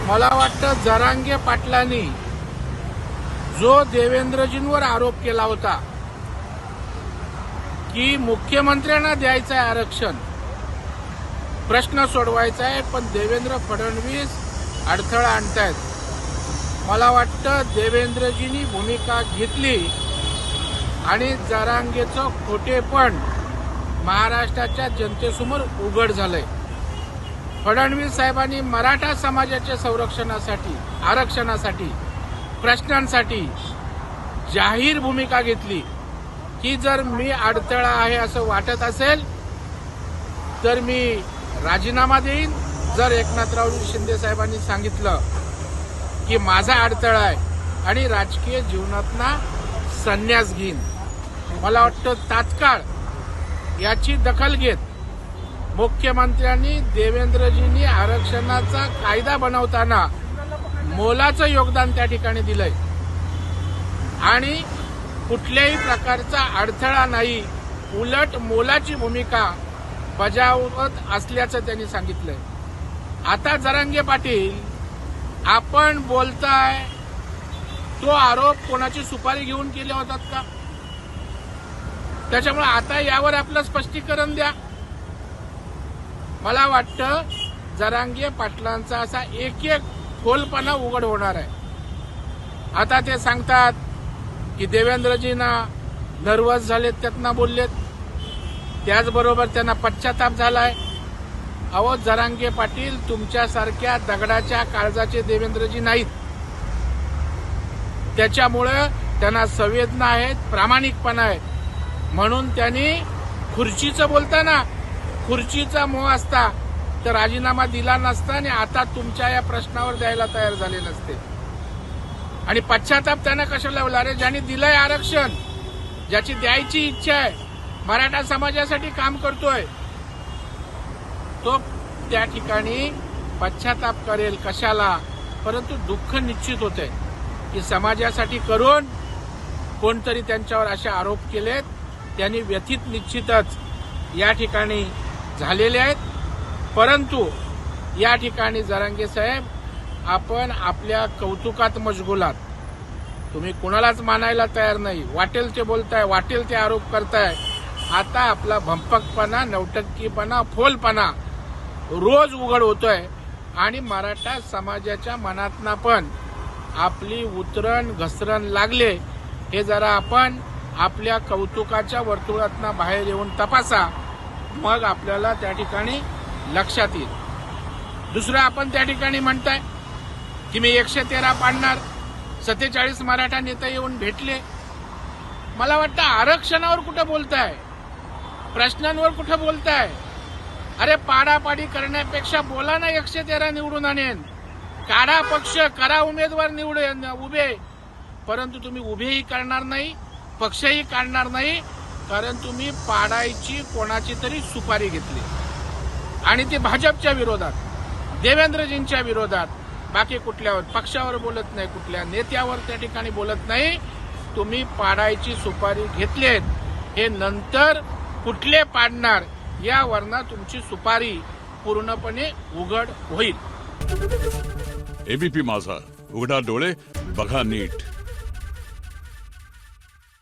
मला वाटतं जरांगे पाटलांनी जो देवेंद्रजींवर आरोप केला होता की मुख्यमंत्र्यांना द्यायचं आहे आरक्षण, प्रश्न सोडवायचा आहे, पण देवेंद्र फडणवीस अडथळा आणतायत. मला वाटतं देवेंद्रजींनी भूमिका घेतली आणि जरांगेचं खोटेपण महाराष्ट्राच्या जनतेसमोर उघड झालंय. फडणवीस साहेबांनी मराठा समाजाच्या संरक्षणासाठी, आरक्षणासाठी, प्रश्नांसाठी जाहीर भूमिका घेतली की जर मी अडथळा आहे असं वाटत असेल तर मी राजीनामा देईन. जर एकनाथराव शिंदे साहेबांनी सांगितलं की माझा अडथळा आहे आणि राजकीय जीवनातना संन्यास घेईन, मला वाटतं तात्काळ याची दखल घेत मुख्यमंत्र्यांनी देवेंद्रजींनी आरक्षणाचा कायदा बनवताना मोलाचं योगदान त्या ठिकाणी दिलंय आणि कुठल्याही प्रकारचा अडथळा नाही, उलट मोलाची भूमिका बजावत असल्याचं त्यांनी सांगितलंय. आता जरांगे पाटील आपण बोलताय तो आरोप कोणाची सुपारी घेऊन केले होतात का? त्याच्यामुळे आता यावर आपलं स्पष्टीकरण द्या. मला वाटतं जरांगे पाटलांचा असा एक एक खोलपणा उघड होणार आहे. आता ते सांगतात की देवेंद्रजींना नर्वस झालेत, त्यातनं बोललेत, त्याचबरोबर त्यांना पश्चाताप झालाय. अहो जरांगे पाटील तुमच्यासारख्या दगडाच्या काळजाचे देवेंद्रजी नाहीत. त्याच्यामुळे त्यांना संवेदना आहेत, प्रामाणिकपणा आहे, म्हणून त्यांनी खुर्चीचं बोलताना खुर्चीचा मोह असता तर राजीनामा दिला नसता आणि आता तुमच्या या प्रश्नावर द्यायला तयार झाले नसते. आणि पश्चाताप त्यांना कशाला लावला? अरे ज्यांनी दिलंय आरक्षण, ज्याची द्यायची इच्छा आहे, मराठा समाजासाठी काम करतोय, तो त्या ठिकाणी पश्चाताप करेल कशाला? परंतु दुःख निश्चित होते की समाजासाठी करून कोणतरी त्यांच्यावर असे आरोप केलेत, त्यांनी व्यथित निश्चितच या ठिकाणी झालेले आहेत. परंतु या ठिकाणी जरांगे साहेब आपण आपल्या कौतुकात मशगूल आहात. तुम्ही कुणालाच मानायला तयार नाही, वाटेल ते बोलताय, वाटेल ते आरोप करताय. आता आपला भंपकपणा, नवटक्कीपणा, फोलपणा रोज उघड होतोय आणि मराठा समाजाच्या मनातना पण आपली उतरण घसरण लागले. हे जरा आपण आपल्या कौतुकाच्या वर्तुळातनं बाहेर येऊन तपासा, मग आपल्याला त्या ठिकाणी लक्षात येईल. दुसरं आपण त्या ठिकाणी म्हणताय की मी 113 पाडणार, 47 मराठा नेते येऊन भेटले. मला वाटतं आरक्षणावर कुठं बोलताय, प्रश्नांवर कुठं बोलताय? अरे पाडापाडी करण्यापेक्षा बोला ना 113 निवडून आणेन, काढा पक्ष, करा उमेदवार निवडून उभे. परंतु तुम्ही उभेही करणार नाही, पक्षही काढणार नाही, कारण तुम्ही पाडायची कोणाची तरी सुपारी घेतली आणि ती भाजपच्या विरोधात, देवेंद्रजींच्या विरोधात. बाकी कुठल्यावर पक्षावर बोलत नाही, कुठल्या नेत्यावर त्या ठिकाणी बोलत नाही. तुम्ही पाडायची सुपारी घेतलीत, हे नंतर कुठले पाडणार यावरनं तुमची सुपारी पूर्णपणे उघड होईल. एबीपी माझा, उघडा डोळे बघा नीट.